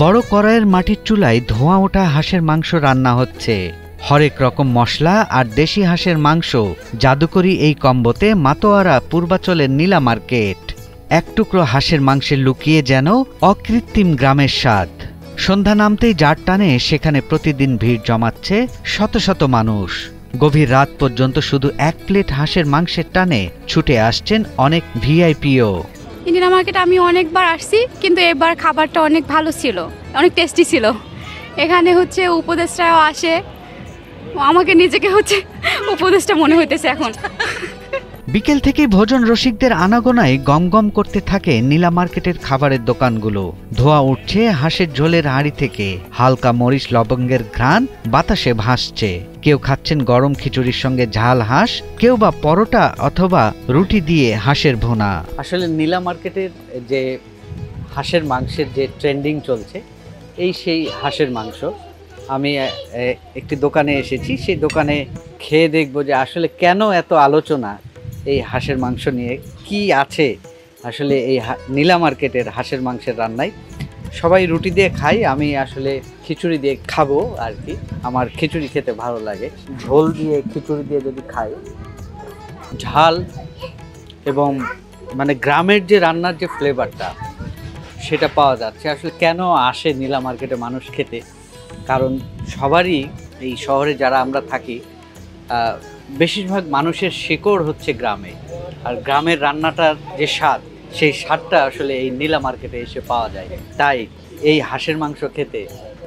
বড় কড়াইয়ের মাটির চুলায় ধোঁয়া ওঠা হাঁসের মাংস রান্না হচ্ছে। হরেক রকম মশলা আর দেশি হাঁসের মাংস জাদুকরি এই কম্বোতে মাতোয়ারা পূর্বাচলের নীলা মার্কেট। এক টুকরো হাঁসের মাংসে লুকিয়ে যেন অকৃত্রিম গ্রামের স্বাদ। সন্ধ্যা নামতেই জার টানে সেখানে প্রতিদিন ভিড় জমাচ্ছে শত শত মানুষ। গভীর রাত পর্যন্ত শুধু এক প্লেট হাঁসের মাংসের টানে ছুটে আসছেন অনেক ভিআইপিও। নীলা মার্কেট আমি অনেকবার আসছি, কিন্তু এবার খাবারটা অনেক ভালো ছিল, অনেক টেস্টি ছিল। এখানে উপদেষ্টাও আসে, আমাকে নিজেকে উপদেষ্টা মনে হইতেছে এখন। বিকেল থেকেই ভোজন রসিকদের আনাগোনায় গমগম করতে থাকে নীলা মার্কেটের খাবারের দোকানগুলো। ধোঁয়া উঠছে হাঁসের ঝোলের হাঁড়ি থেকে, হালকা মরিচ লবঙ্গের ঘ্রাণ বাতাসে ভাসছে। কেউ খাচ্ছেন গরম খিচুড়ির সঙ্গে ঝাল হাঁস, কেউ বা পরোটা অথবা রুটি দিয়ে হাঁসের ভুনা। আসলে নীলা মার্কেটের যে হাঁসের মাংসের যে ট্রেন্ডিং চলছে, সেই হাঁসের মাংস। আমি একটি দোকানে এসেছি, সেই দোকানে খেয়ে দেখব যে আসলে কেন এত আলোচনা এই হাঁসের মাংস নিয়ে, কি আছে আসলে এই নীলা মার্কেটের হাঁসের মাংসের রান্নায়। সবাই রুটি দিয়ে খাই, আমি আসলে খিচুড়ি দিয়ে খাবো আর কি। আমার খিচুড়ি খেতে ভালো লাগে। ঝোল দিয়ে খিচুড়ি দিয়ে যদি খাই, ঝাল এবং মানে গ্রামের যে রান্নার যে ফ্লেভারটা সেটা পাওয়া যাচ্ছে। আসলে কেন আসে নীলা মার্কেটে মানুষ খেতে? কারণ সবারই এই শহরে যারা আমরা থাকি, বেশিরভাগ মানুষের শিকড় হচ্ছে গ্রামে। আর গ্রামের রান্নাটার যে স্বাদ, সেই স্বাদটা আসলে এই নীলা মার্কেটে এসে পাওয়া যায়। তাই এই হাঁসের মাংস খেতে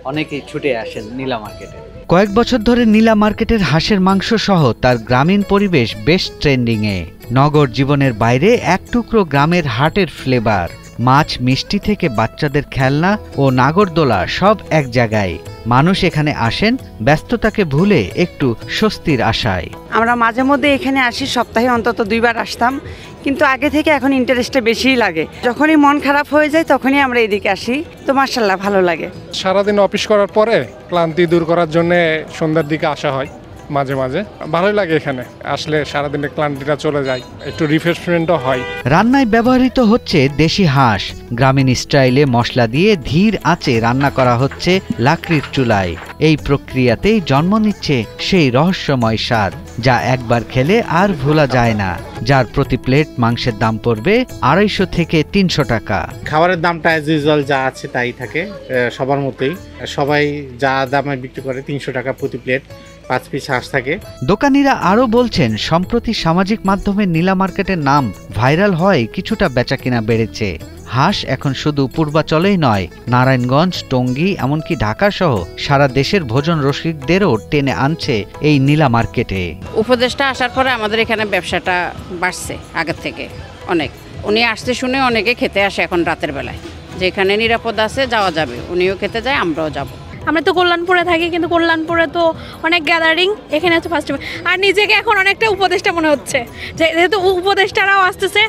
অনেকেই ছুটে আসেন নীলা মার্কেটে। কয়েক বছর ধরে নীলা মার্কেটের হাঁসের মাংস সহ তার গ্রামীণ পরিবেশ বেশ ট্রেন্ডিংয়ে। নগর জীবনের বাইরে এক টুকরো গ্রামের হাটের ফ্লেভার। মাছ, মিষ্টি থেকে বাচ্চাদের খেলনা ও নাগরদোলা সব এক জায়গায়। মানুষ এখানে আসেন ব্যস্ততাকে ভুলে একটু স্বস্তির আশায়। আমরা মাঝে মধ্যে এখানে আসি, সপ্তাহে অন্তত 2 বার আসতাম, কিন্তু আগে থেকে এখন ইন্টারেস্টটা বেশিই লাগে। যখনই মন খারাপ হয়ে যায় তখনই আমরা এদিকে আসি, তো মাশাআল্লাহ ভালো লাগে। সারাদিন অফিস করার পরে ক্লান্তি দূর করার জন্য সন্ধ্যার দিকে আসা হয় মাঝে মাঝে। ভালোই লাগে এখানে আসলে, সারাদিনের ক্লান্তিটা চলে যায়, একটু রিফ্রেশমেন্টও হয়। রান্নায় ব্যবহৃত হচ্ছে দেশি হাঁস। গ্রামীণ স্টাইলে মশলা দিয়ে ধীর আঁচে রান্না করা হচ্ছে লাকড়ির চুলায়। এই প্রক্রিয়াতেই জন্ম নিচ্ছে সেই রহস্যময় স্বাদ, যা একবার খেলে আর ভোলা যায় না। যার প্রতি প্লেট মাংসের দাম পড়বে 250 থেকে 300 টাকা। খাবারের দামটা অ্যাজ ইউজুয়াল যা আছে তাই থাকে সবার মতোই। সবাই যা দামে বিক্রি করে 300 টাকা প্রতি প্লেট, 5 পিস হাঁস থাকে। দোকানিরা আরও বলছেন, সম্প্রতি সামাজিক মাধ্যমে নীলা মার্কেটের নাম ভাইরাল হয় কিছুটা বেচাকিনা বেড়েছে। হাঁস এখন শুধু পূর্বাচলেই নয়, নারায়ণগঞ্জ, টঙ্গী, এমনকি ঢাকা সহ সারা দেশের ভোজন রসিকদেরও টেনে আনছে এই নীলা মার্কেটে। উপদেষ্টা আসার পরে আমাদের এখানে ব্যবসাটা বাড়ছে আগের থেকে অনেক। উনি আসতে শুনে অনেকে খেতে আসে এখন রাতের বেলায়, যেখানে নিরাপদ আছে যাওয়া যাবে, উনিও খেতে যায়, আমরাও যাব। আমরা তো কল্যাণপুরে থাকি, কিন্তু কল্যাণপুরে তো অনেক গ্যাদারিং, এখানে হচ্ছে ফার্স্ট টাইম। আর নিজেকে এখন অনেকটা উপদেষ্টা মনে হচ্ছে, যেহেতু উপদেষ্টারাও আসতেছে,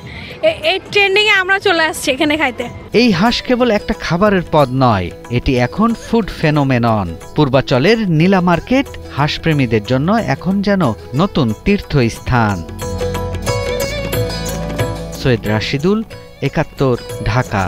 এই ট্রেন্ডিংয়ে আমরা চলে আসছি এখানে খাইতে। এই হাঁস কেবল একটা খাবারের পদ নয়, এটি এখন ফুড ফেনোমেনন। পূর্বাচলের নীলা মার্কেট হাঁসপ্রেমীদের জন্য এখন যেন নতুন তীর্থস্থান। সৈয়দ রাশিদুল, 71, ঢাকা।